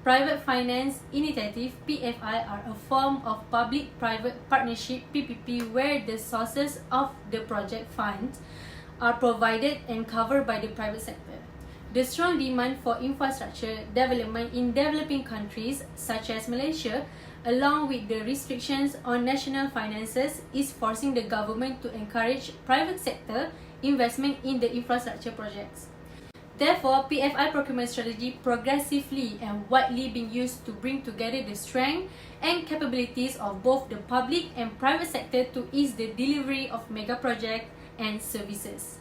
private finance initiative (PFI) are a form of public-private partnership (PPP) where the sources of the project funds are provided and covered by the private sector. The strong demand for infrastructure development in developing countries such as Malaysia, along with the restrictions on national finances, is forcing the government to encourage private sector investment in the infrastructure projects. Therefore, PFI procurement strategy progressively and widely being used to bring together the strength and capabilities of both the public and private sector to ease the delivery of mega projects and services.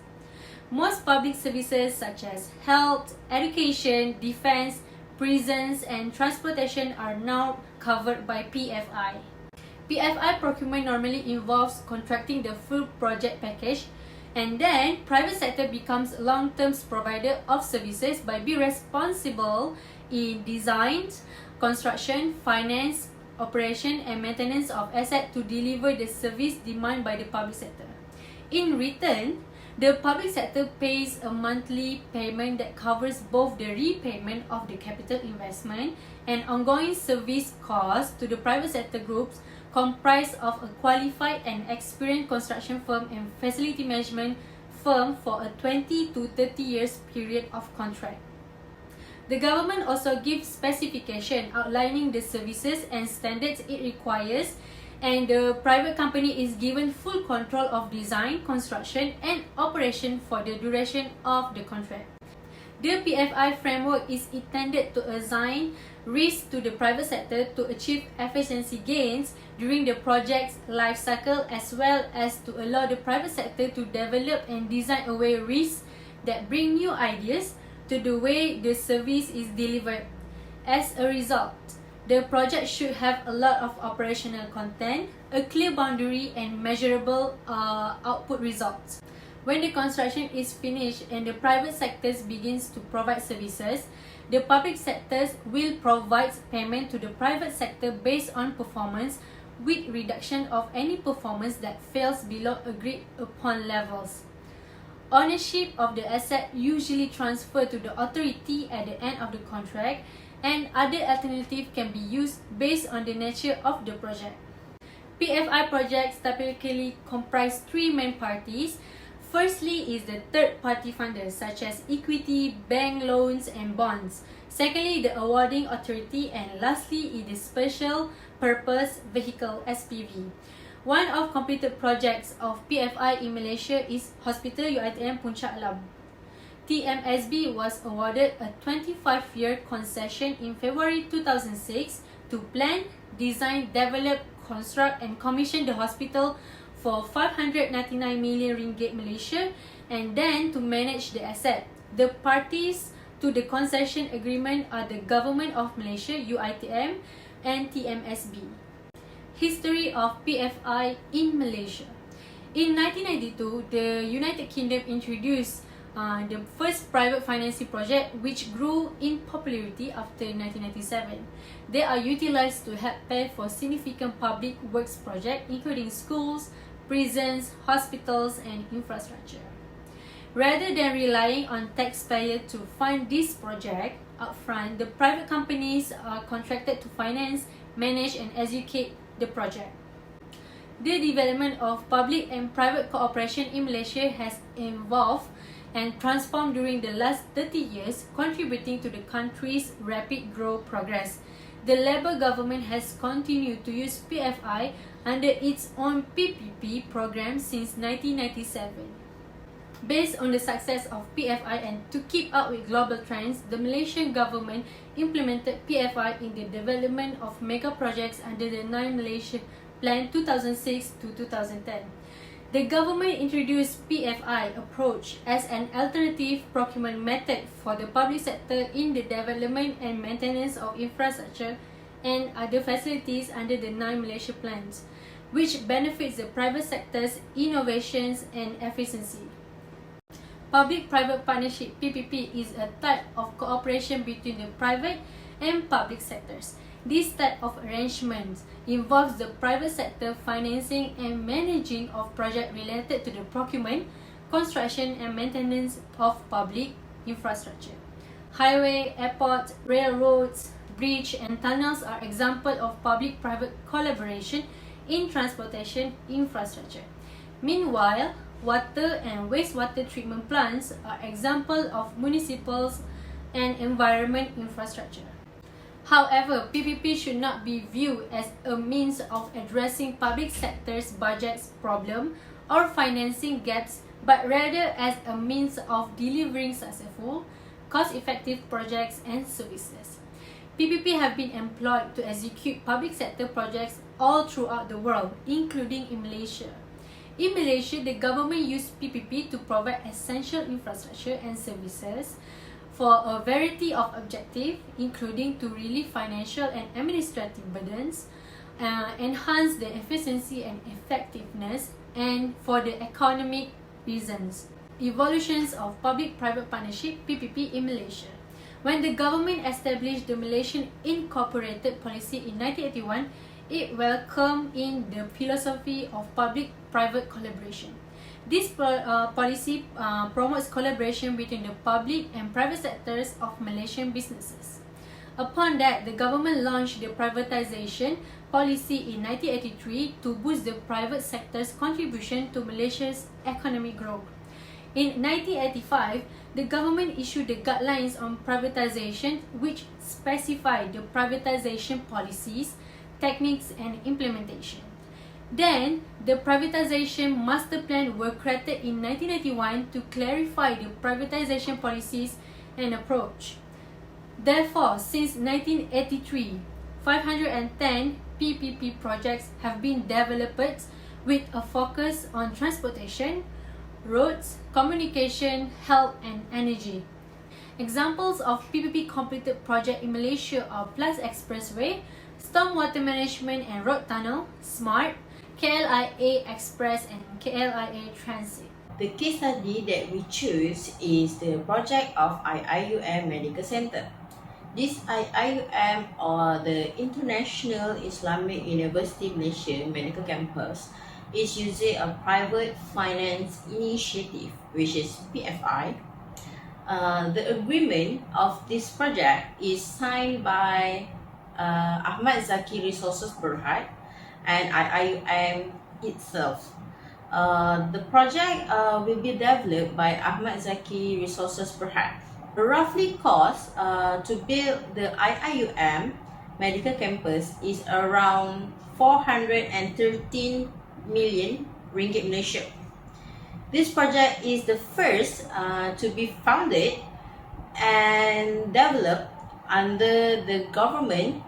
Most public services such as health, education, defense, prisons, and transportation are now covered by PFI. PFI procurement normally involves contracting the full project package, and then private sector becomes long-term provider of services by being responsible in design, construction, finance, operation, and maintenance of assets to deliver the service demanded by the public sector. In return, the public sector pays a monthly payment that covers both the repayment of the capital investment and ongoing service costs to the private sector groups comprised of a qualified and experienced construction firm and facility management firm for a 20 to 30 years period of contract. The government also gives specification outlining the services and standards it requires, and the private company is given full control of design, construction, and operation for the duration of the contract. The PFI framework is intended to assign risk to the private sector to achieve efficiency gains during the project's life cycle, as well as to allow the private sector to develop and design away risks that bring new ideas to the way the service is delivered. As a result, the project should have a lot of operational content, a clear boundary, and measurable output results. When the construction is finished and the private sector begins to provide services, the public sectors will provide payment to the private sector based on performance, with reduction of any performance that falls below agreed upon levels. Ownership of the asset usually transferred to the authority at the end of the contract, and other alternatives can be used based on the nature of the project. PFI projects typically comprise three main parties. Firstly is the third-party funders such as equity, bank loans, and bonds. Secondly, the awarding authority, and lastly is the special purpose vehicle (SPV). One of completed projects of PFI in Malaysia is Hospital UiTM Puncak Alam. TMSB was awarded a 25-year concession in February 2006 to plan, design, develop, construct, and commission the hospital for 599 million ringgit Malaysia, and then to manage the asset. The parties to the concession agreement are the Government of Malaysia, UiTM, and TMSB. History of PFI in Malaysia. In 1992, the United Kingdom introduced the first private financing project, which grew in popularity after 1997. They are utilized to help pay for significant public works projects, including schools, prisons, hospitals, and infrastructure. Rather than relying on taxpayers to fund this project upfront, the private companies are contracted to finance, manage, and execute the project. The development of public and private cooperation in Malaysia has evolved and transformed during the last 30 years, contributing to the country's rapid growth progress. The Labour government has continued to use PFI under its own PPP program since 1997. Based on the success of PFI and to keep up with global trends, the Malaysian government implemented PFI in the development of mega projects under the 9 Malaysia Plan 2006 to 2010. The government introduced PFI approach as an alternative procurement method for the public sector in the development and maintenance of infrastructure and other facilities under the 9 Malaysia plans, which benefits the private sector's innovations and efficiency. Public-private partnership (PPP) is a type of cooperation between the private and public sectors. This type of arrangement involves the private sector financing and managing of projects related to the procurement, construction, and maintenance of public infrastructure. Highway, airports, railroads, bridge, and tunnels are examples of public-private collaboration in transportation infrastructure. Meanwhile, water and wastewater treatment plants are examples of municipal and environment infrastructure. However, PPP should not be viewed as a means of addressing public sector's budget problem or financing gaps, but rather as a means of delivering successful, cost-effective projects and services. PPP have been employed to execute public sector projects all throughout the world, including in Malaysia. In Malaysia, the government used PPP to provide essential infrastructure and services for a variety of objectives, including to relieve financial and administrative burdens, enhance the efficiency and effectiveness, and for the economic reasons. Evolutions of public-private partnership (PPP) in Malaysia. When the government established the Malaysian Incorporated Policy in 1981, it welcomed in the philosophy of public-private collaboration. This policy promotes collaboration between the public and private sectors of Malaysian businesses. Upon that, the government launched the privatization policy in 1983 to boost the private sector's contribution to Malaysia's economic growth. In 1985, the government issued the guidelines on privatization, which specify the privatization policies, techniques, and implementation. Then, the privatization master plan were created in 1991 to clarify the privatization policies and approach. Therefore, since 1983, 510 PPP projects have been developed with a focus on transportation, roads, communication, health, and energy. Examples of PPP completed projects in Malaysia are Plus Expressway, Stormwater Management and Road Tunnel, SMART, KLIA Express, and KLIA Transit. The case study that we choose is the project of IIUM Medical Center. This IIUM, or the International Islamic University Malaysia Medical Campus, is using a private finance initiative, which is PFI. The agreement of this project is signed by AHMAD Zaki Resources Berhad and IIUM itself. The project will be developed by AHMAD Zaki Resources Berhad. The roughly cost to build the IIUM medical campus is around 413 million ringgit Malaysia. This project is the first to be founded and developed under the government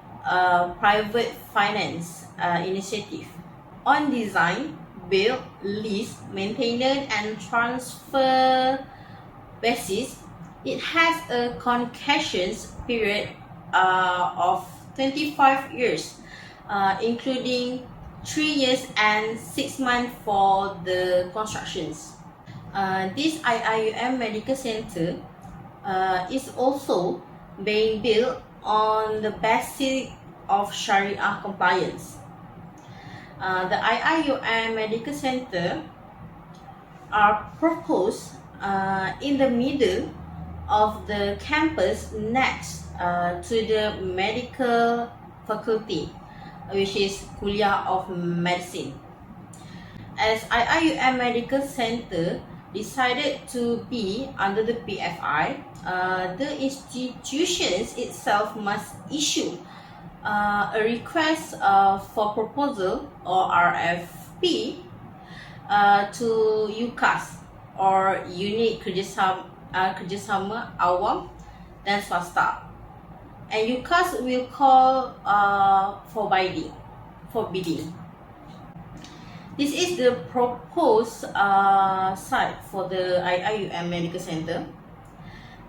private finance initiative. On design, build, lease, maintenance, and transfer basis, it has a concession period of 25 years, including 3 years and 6 months for the constructions. This IIUM Medical Center is also being built on the basis of Sharia compliance. The IIUM Medical Center are proposed in the middle of the campus next to the medical faculty, which is Kuliah of Medicine. As IIUM Medical Center decided to be under the PFI, the institutions itself must issue a request for proposal or RFP to UKAS, or Unit Kerjasama Awam dan Swasta, and UKAS will call for bidding. This is the proposed site for the IIUM Medical Center.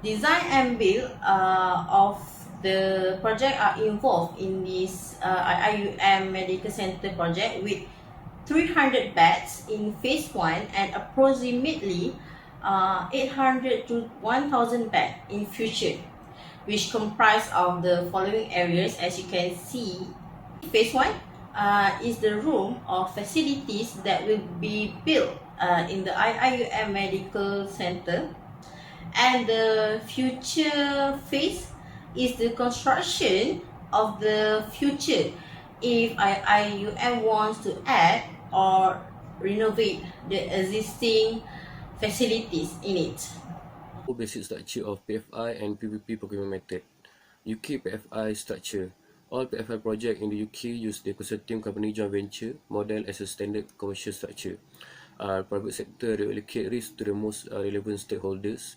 Design and build of the project are involved in this IIUM Medical Center project with 300 beds in phase 1 and approximately 800 to 1,000 beds in future, which comprise of the following areas. As you can see, phase 1 is the room or facilities that will be built in the IIUM Medical Center, and the future phase is the construction of the future. If IIUM wants to add or renovate the existing facilities in it. Basic structure of PFI and PPP procurement method. UK PFI structure. All PFI projects in the UK use the consortium company joint venture model as a standard commercial structure. Private sector allocate risk to the most relevant stakeholders.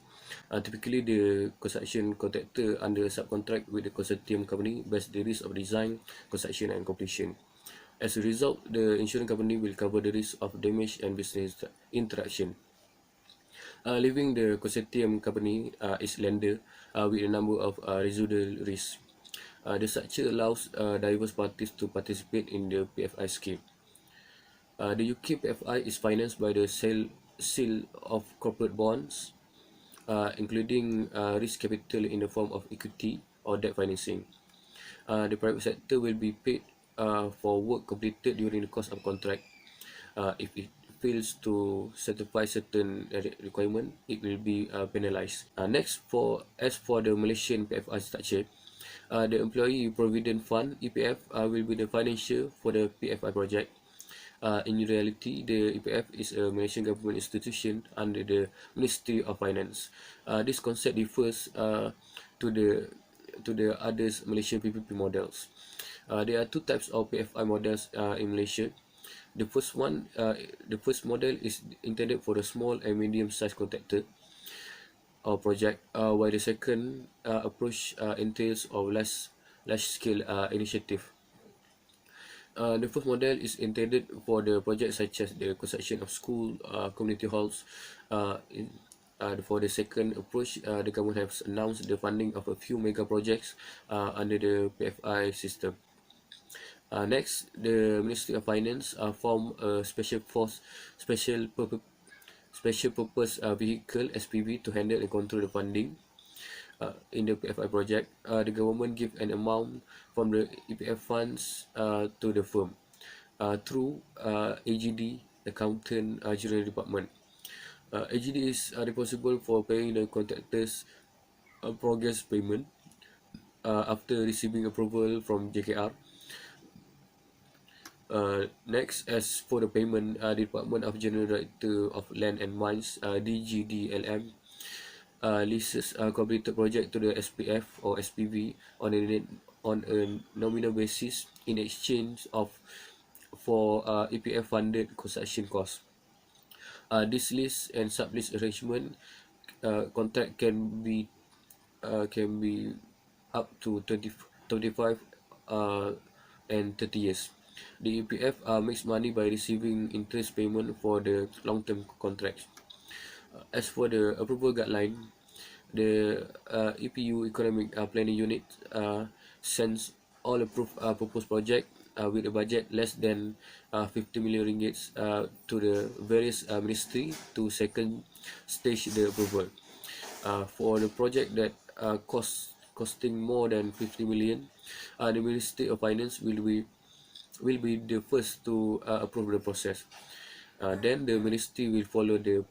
Typically, the construction contractor under subcontract with the consortium company bears the risk of design, construction and completion. As a result, the insurance company will cover the risk of damage and business interruption. Leaving the consortium company is lender with a number of residual risks. The structure allows diverse parties to participate in the PFI scheme. The UK PFI is financed by the sale of corporate bonds, including risk capital in the form of equity or debt financing. The private sector will be paid for work completed during the course of contract. If it fails to satisfy certain requirement, it will be penalized. As for the Malaysian PFI structure, the Employee Provident Fund (EPF) will be the financier for the PFI project. In reality, the EPF is a Malaysian government institution under the Ministry of Finance. This concept differs to the other Malaysian PPP models. There are two types of PFI models in Malaysia. The first model is intended for the small and medium-sized contractor or project, while the second approach entails of large-scale initiative. The first model is intended for the projects such as the construction of school, community halls. For the second approach, the government has announced the funding of a few mega projects under the PFI system. Next, the Ministry of Finance form a special purpose vehicle (SPV) to handle and control the funding in the PFI project. The government give an amount from the EPF funds to the firm through AGD, Accountant General Department. AGD is responsible for paying the contractors progress payment after receiving approval from JKR. Next, as for the payment, the Department of General Director of Land and Mines (DGDLM) leases completed project to the SPF or SPV on a nominal basis in exchange for EPF funded construction costs. This lease and sublease arrangement contract can be up to 25 and 30 years. The EPF makes money by receiving interest payment for the long-term contracts. As for the approval guideline, the EPU Economic Planning Unit sends all approved proposed project with a budget less than 50 million ringgit to the various ministry to second stage the approval. For the project that costing more than 50 million, the Ministry of Finance will be the first to approve the process. Then the ministry will follow the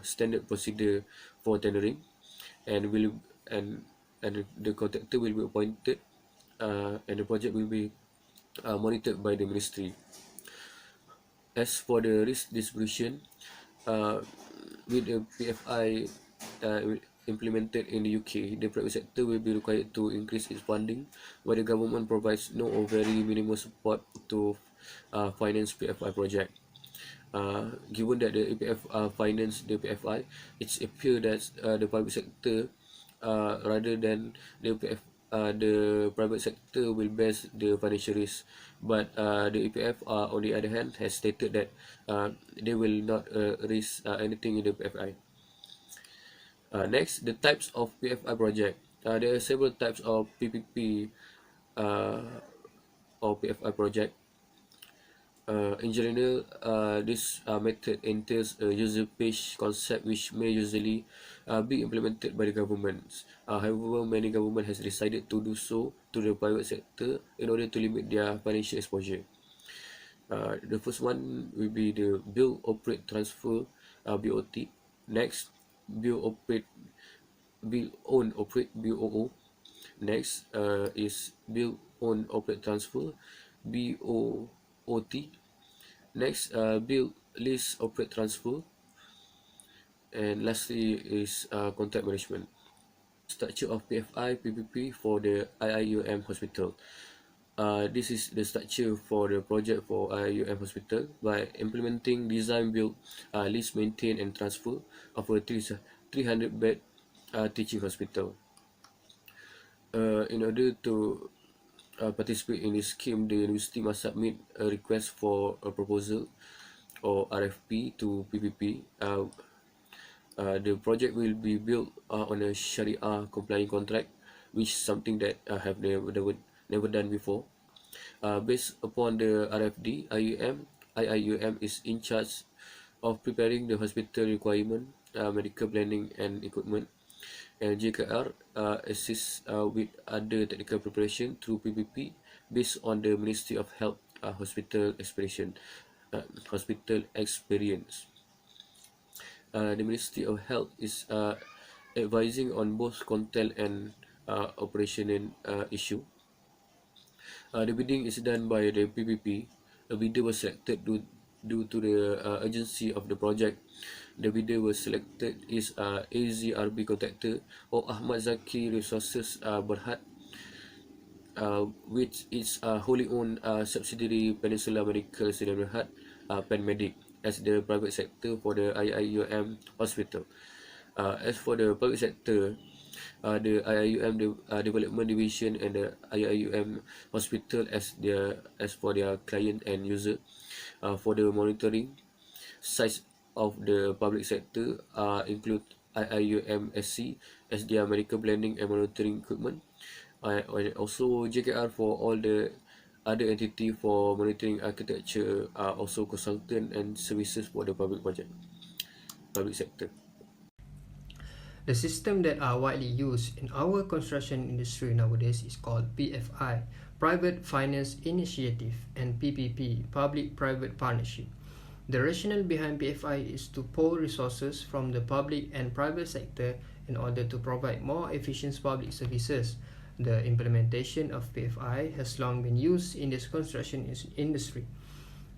standard procedure for tendering, and the contractor will be appointed, and the project will be monitored by the ministry. As for the risk distribution, with the PFI implemented in the UK, the private sector will be required to increase its funding, while the government provides no or very minimal support to finance PFI project. Given that the EPF finance the PFI, it's appear that the private sector rather than the EPF, the private sector will bear the financial risk, but the EPF on the other hand has stated that they will not risk anything in the PFI. Next, the types of PFI project. There are several types of PPP or PFI project. In general, this method entails a user page concept which may usually be implemented by the governments. However, many governments has decided to do so to the private sector in order to limit their financial exposure. The first one will be the Build, Operate, Transfer (BOT). Next, Build, Own, Operate (BOO). Next is Build, Own, Operate, Transfer, BOOT. Next, Build, Lease, Operate, Transfer. And lastly is Contract Management. Structure of PFI PPP for the IIUM Hospital. This is the structure for the project for IIUM Hospital. By implementing design, build, lease, maintain and transfer of a 300 bed teaching hospital. In order to participate in this scheme, the university must submit a request for a proposal or RFP to PPP. The project will be built on a Sharia compliant contract, which is something that I have never done before. Based upon the RFD, IIUM is in charge of preparing the hospital requirement, medical planning and equipment, and JKR assists with other technical preparation through PPP based on the Ministry of Health hospital experience. The Ministry of Health is advising on both content and operational issue. The bidding is done by the PPP. A bidder was selected due to the urgency of the project. The bidder was selected is AZRB contractor or AHMAD Zaki Resources Berhad, which is wholly owned subsidiary Peninsula Medical Stadium Berhad, PenMedic, as the private sector for the IIUM hospital. As for the public sector, the IIUM Development Division and the IIUM Hospital as for their client and user. For the monitoring size of the public sector include IIUM SC as their medical planning and monitoring equipment, and also JKR for all the other entity for monitoring architecture, also consultant and services for the public sector. The system that are widely used in our construction industry nowadays is called PFI, Private Finance Initiative, and PPP, Public-Private Partnership. The rationale behind PFI is to pool resources from the public and private sector in order to provide more efficient public services. The implementation of PFI has long been used in this construction industry.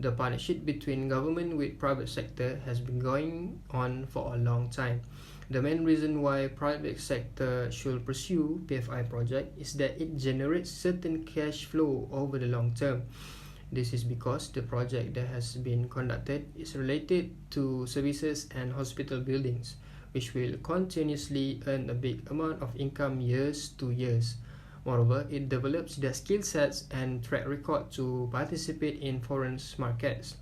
The partnership between government with private sector has been going on for a long time. The main reason why private sector should pursue PFI project is that it generates certain cash flow over the long term. This is because the project that has been conducted is related to services and hospital buildings, which will continuously earn a big amount of income years to years. Moreover, it develops their skill sets and track record to participate in foreign markets.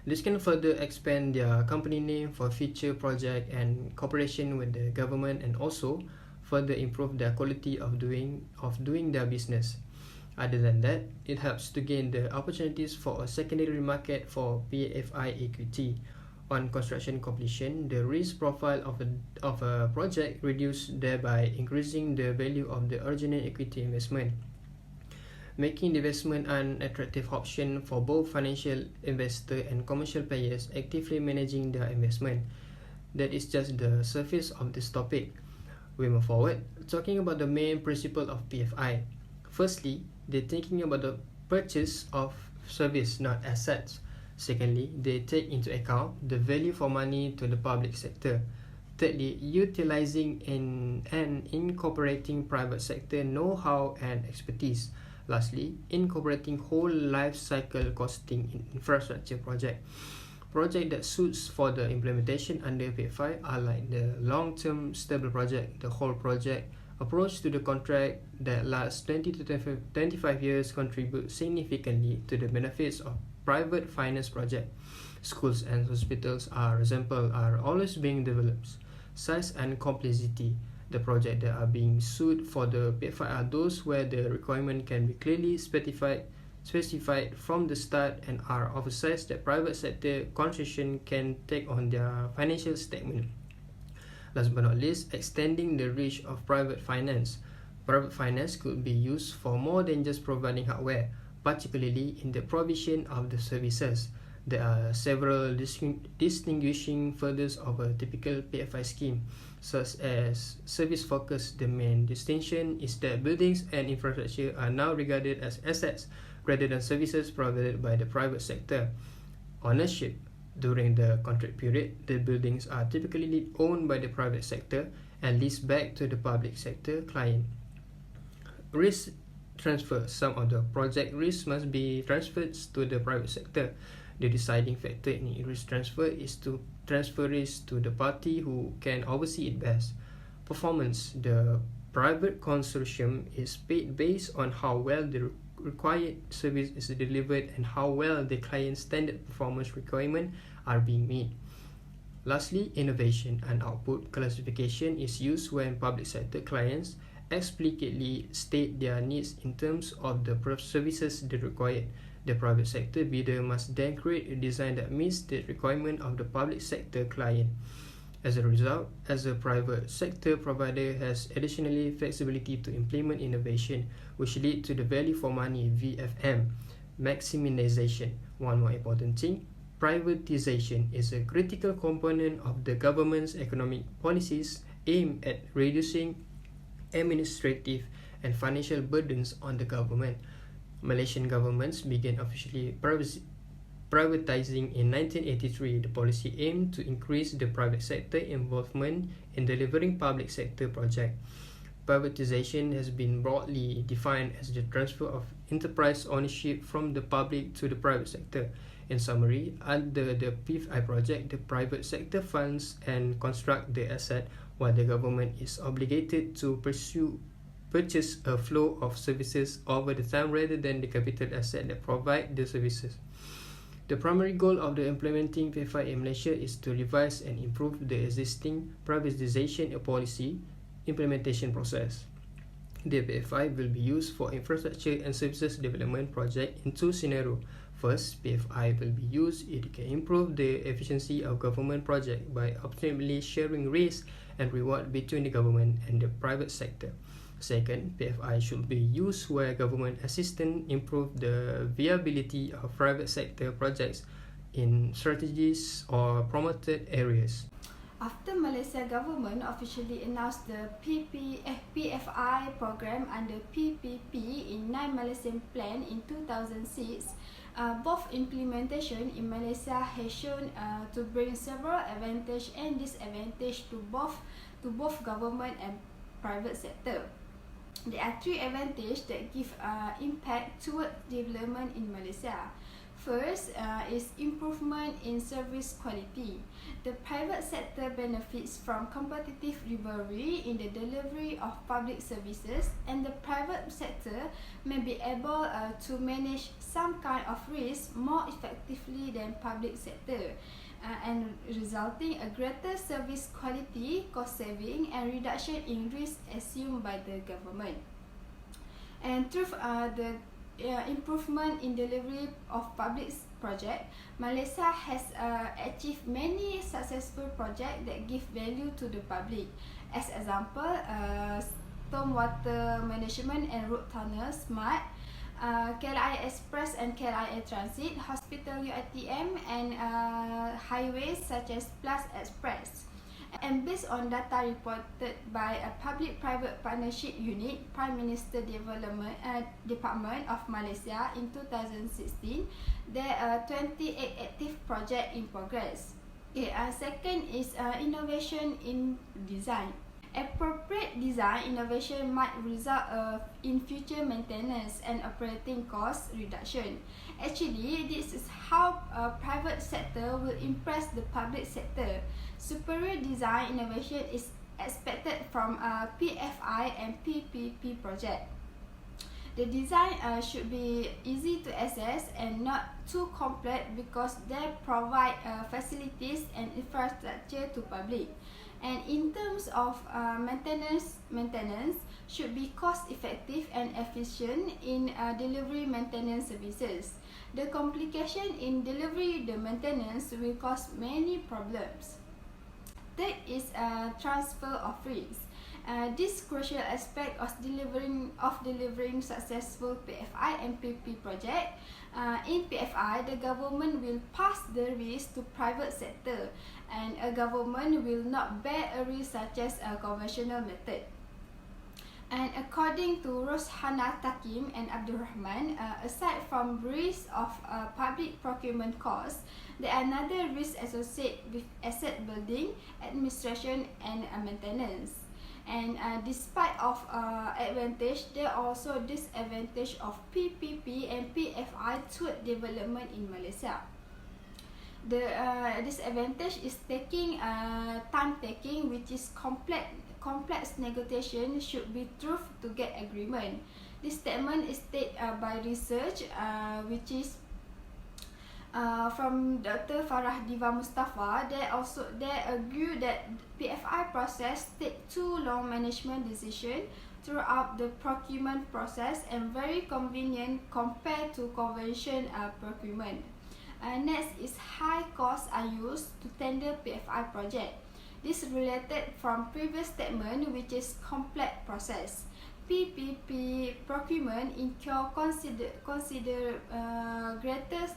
This can further expand their company name for future project and cooperation with the government, and also further improve their quality of doing their business. Other than that, it helps to gain the opportunities for a secondary market for PFI equity. On construction completion, the risk profile of a project reduced, thereby increasing the value of the original equity investment, making the investment an attractive option for both financial investor and commercial players actively managing their investment. That is just the surface of this topic. We move forward, talking about the main principle of PFI. Firstly, they're thinking about the purchase of service, not assets. Secondly, they take into account the value for money to the public sector. Thirdly, utilizing and incorporating private sector know-how and expertise. Lastly, incorporating whole life cycle costing in infrastructure project. Projects that suits for the implementation under PFI are like the long-term stable project, the whole project approach to the contract that lasts 20 to 25 years contribute significantly to the benefits of private finance project. Schools and hospitals are always being developed. Size and complexity. The projects that are being sued for the PFI are those where the requirement can be clearly specified from the start and are of a size that private sector concession can take on their financial statement. Last but not least, extending the reach of private finance. Private finance could be used for more than just providing hardware, particularly in the provision of the services. There are several distinguishing features of a typical PFI scheme, such as service focus. The main distinction is that buildings and infrastructure are now regarded as assets rather than services provided by the private sector. Ownership. During the contract period, the buildings are typically owned by the private sector and leased back to the public sector client. Risk transfer. Some of the project risks must be transferred to the private sector. The deciding factor in risk transfer is to transfer risk to the party who can oversee it best. Performance. The private consortium is paid based on how well the required service is delivered and how well the client's standard performance requirements are being met. Lastly, innovation and output classification is used when public sector clients explicitly state their needs in terms of the services they require. The private sector bidder must then create a design that meets the requirement of the public sector client. As a result, as a private sector provider has additionally flexibility to implement innovation, which lead to the value for money (VFM) maximization. One more important thing, privatization is a critical component of the government's economic policies aimed at reducing administrative and financial burdens on the government. Malaysian governments began officially privatizing in 1983. The policy aimed to increase the private sector involvement in delivering public sector projects. Privatization has been broadly defined as the transfer of enterprise ownership from the public to the private sector. In summary, under the PFI project, the private sector funds and construct the asset, while the government is obligated to purchase a flow of services over the time rather than the capital asset that provide the services. The primary goal of the implementing PFI in Malaysia is to revise and improve the existing privatization policy implementation process. The PFI will be used for infrastructure and services development project in two scenarios. First, PFI will be used if it can improve the efficiency of government projects by optimally sharing risk and reward between the government and the private sector. Second, PFI should be used where government assistance improve the viability of private sector projects in strategies or promoted areas. After Malaysia government officially announced the PFI program under PPP in 9 Malaysian plan in 2006, both implementation in Malaysia has shown to bring several advantage and disadvantage to both government and private sector. There are three advantages that give impact toward development in Malaysia. First is improvement in service quality. The private sector benefits from competitive rivalry in the delivery of public services, and the private sector may be able to manage some kind of risk more effectively than public sector, and resulting a greater service quality, cost saving, and reduction in risk assumed by the government. And through the improvement in delivery of public project, Malaysia has achieved many successful projects that give value to the public. As example, stormwater management and road tunnel smart, KLIA Express and KLIA Transit, hospital UiTM, and highways such as Plus Express. And based on data reported by a Public-Private Partnership Unit, Prime Minister Department of Malaysia in 2016, there are 28 active projects in progress. Second is innovation in design. Appropriate design innovation might result in future maintenance and operating cost reduction. Actually, this is how private sector will impress the public sector. Superior design innovation is expected from PFI and PPP project. The design should be easy to access and not too complex because they provide facilities and infrastructure to public. And in terms of maintenance should be cost effective and efficient in delivery maintenance services. The complication in delivery the maintenance will cause many problems. Third is transfer of risk. This crucial aspect of delivering successful PFI and PP project. In PFI, the government will pass the risk to private sector, and a government will not bear a risk such as a conventional method. And according to Roshana Takim and Abdul Rahman, aside from risk of public procurement costs, there are another risks associated with asset building, administration and maintenance. And despite of advantage, there are also disadvantage of PPP and PFI toward development in Malaysia. The disadvantage is time taking, which is complex negotiation should be truth to get agreement. This statement is stated by research which is from Dr. Farah Diva Mustafa. They agree that PFI process take too long management decision throughout the procurement process and very convenient compared to convention procurement. Next is high costs are used to tender PFI project. This related from previous statement, which is complex process. PPP procurement incur consider greater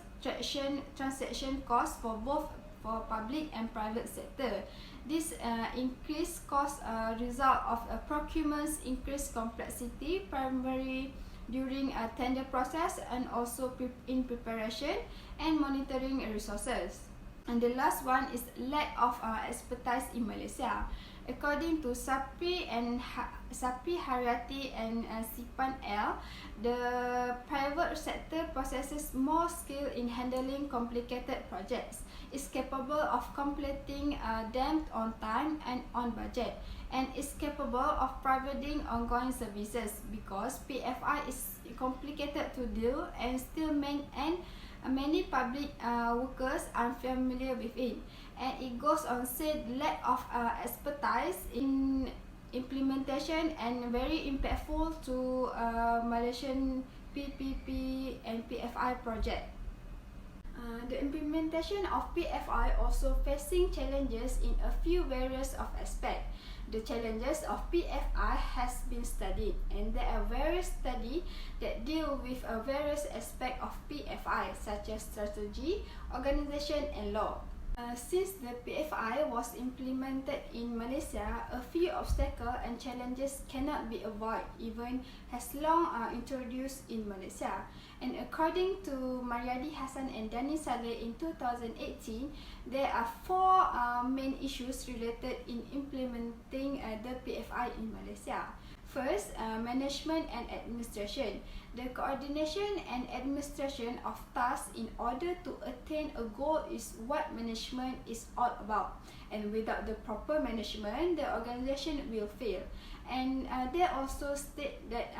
transaction costs for both public and private sector. This increased cost result of procurement's increased complexity, primarily during a tender process and also in preparation and monitoring resources. And the last one is lack of expertise in Malaysia. According to Sapri Haryati and Sipan L, the private sector possesses more skill in handling complicated projects, is capable of completing them on time and on budget, and is capable of providing ongoing services because PFI is complicated to do and many public workers are familiar with it. And it goes on said lack of expertise in implementation and very impactful to Malaysian PPP and PFI project. The implementation of PFI also facing challenges in a few various of aspects. The challenges of PFI has been studied, and there are various studies that deal with various aspects of PFI such as strategy, organization and law. Since the PFI was implemented in Malaysia, a few obstacles and challenges cannot be avoided even as long introduced in Malaysia. And according to Mariadi Hassan and Dani Saleh in 2018, there are 4 main issues related in implementing the PFI in Malaysia. First, management and administration. The coordination and administration of tasks in order to attain a goal is what management is all about. And without the proper management, the organization will fail. And they also state that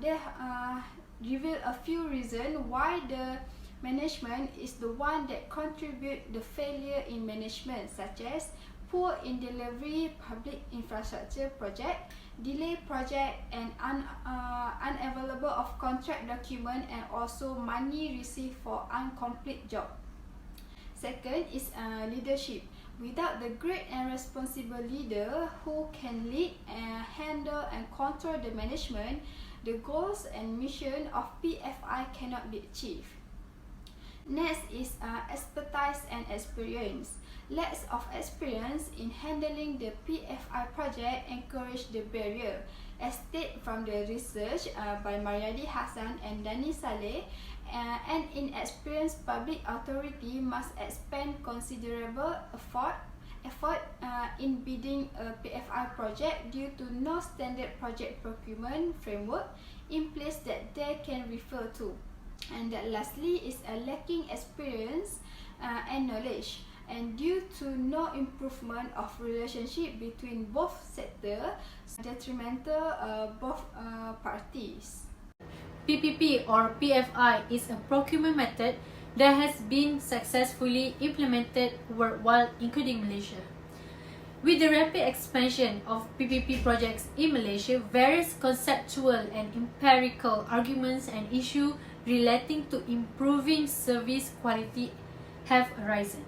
they reveal a few reasons why the management is the one that contribute the failure in management, such as poor in delivery public infrastructure project, delay project, and unavailable of contract document, and also money received for incomplete job. Second is leadership. Without the great and responsible leader who can lead and handle and control the management, the goals and mission of PFI cannot be achieved. Next is expertise and experience. Lack of experience in handling the PFI project encourage the barrier. As stated from the research by Mariadi Hassan and Dani Saleh, an inexperienced public authority must expend considerable effort in bidding a PFI project due to no standard project procurement framework in place that they can refer to. And that lastly is a lacking experience and knowledge, and due to no improvement of relationship between both sectors, detrimental both parties. PPP or PFI is a procurement method that has been successfully implemented worldwide, including Malaysia. With the rapid expansion of PPP projects in Malaysia, various conceptual and empirical arguments and issues relating to improving service quality have arisen.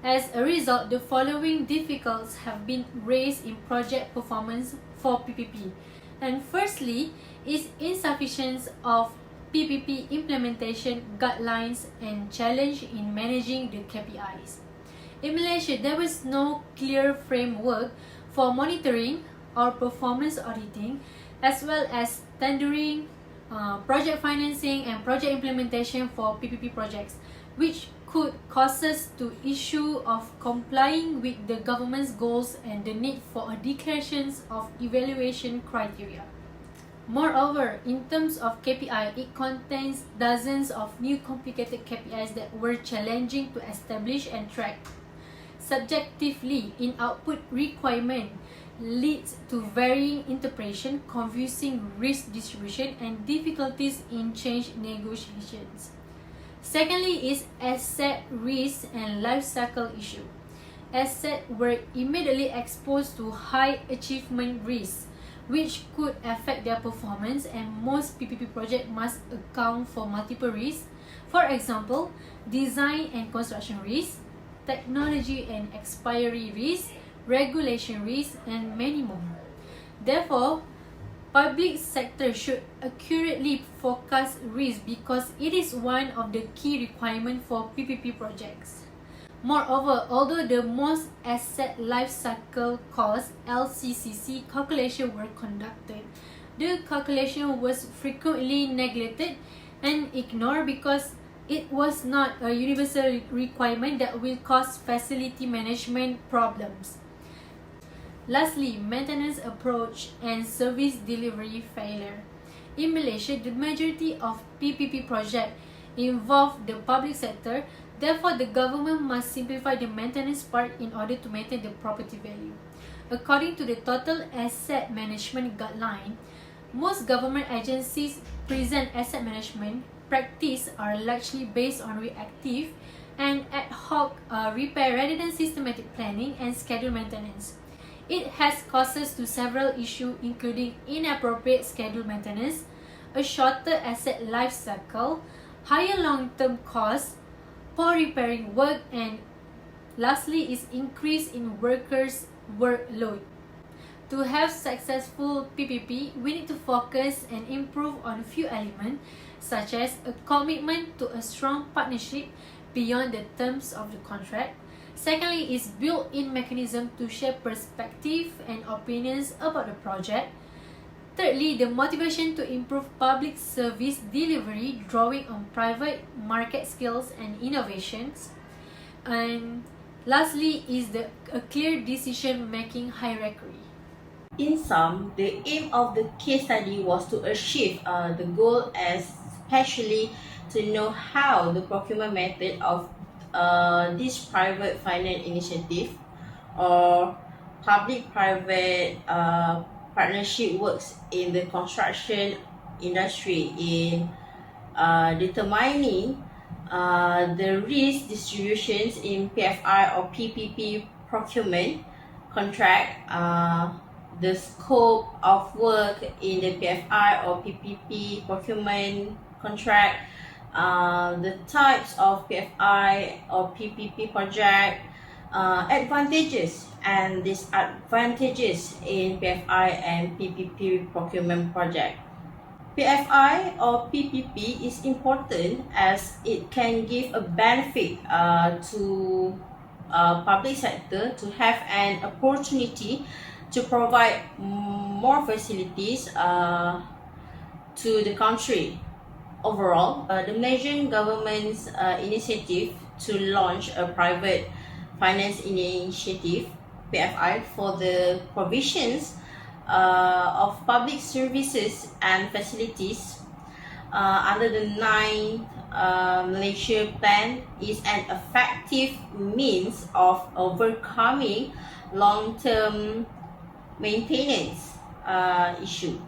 As a result, the following difficulties have been raised in project performance for PPP. And firstly is insufficiency of PPP implementation guidelines and challenge in managing the KPIs. In Malaysia, there was no clear framework for monitoring or performance auditing, as well as tendering, project financing and project implementation for PPP projects, which could cause us to issue of complying with the government's goals and the need for a declarations of evaluation criteria. Moreover, in terms of KPI, it contains dozens of new complicated KPIs that were challenging to establish and track. Subjectively, in output requirement leads to varying interpretation, confusing risk distribution, and difficulties in change negotiations. Secondly is asset risk and life cycle issue. Assets were immediately exposed to high achievement risks, which could affect their performance, and most PPP projects must account for multiple risks. For example, design and construction risk, technology and expiry risk, regulation risk, and many more. Therefore, public sector should accurately forecast risk because it is one of the key requirements for PPP projects. Moreover, although the most asset life cycle cost (LCCC) calculation were conducted, the calculation was frequently neglected and ignored because it was not a universal requirement that will cause facility management problems. Lastly, maintenance approach and service delivery failure. In Malaysia, the majority of PPP projects involve the public sector. Therefore, the government must simplify the maintenance part in order to maintain the property value. According to the Total Asset Management Guideline, most government agencies present asset management practice are largely based on reactive and ad hoc repair rather than systematic planning and scheduled maintenance. It has causes to several issues including inappropriate scheduled maintenance, a shorter asset life cycle, higher long-term costs, poor repairing work, and lastly is increase in workers' workload. To have successful PPP, we need to focus and improve on a few elements such as a commitment to a strong partnership beyond the terms of the contract. Secondly is built-in mechanism to share perspective and opinions about the project. Thirdly, the motivation to improve public service delivery, drawing on private market skills and innovations. And lastly is a clear decision-making hierarchy. In sum, the aim of the case study was to achieve the goal, especially to know how the procurement method of this private finance initiative or public-private partnership works in the construction industry in determining the risk distributions in PFI or PPP procurement contract, the scope of work in the PFI or PPP procurement contract, the types of PFI or PPP project, advantages and disadvantages in PFI and PPP procurement project. PFI or PPP is important as it can give a benefit to public sector to have an opportunity to provide more facilities to the country. Overall, the Malaysian government's initiative to launch a private finance initiative, PFI, for the provisions of public services and facilities under the 9th Malaysia Plan is an effective means of overcoming long-term maintenance issue.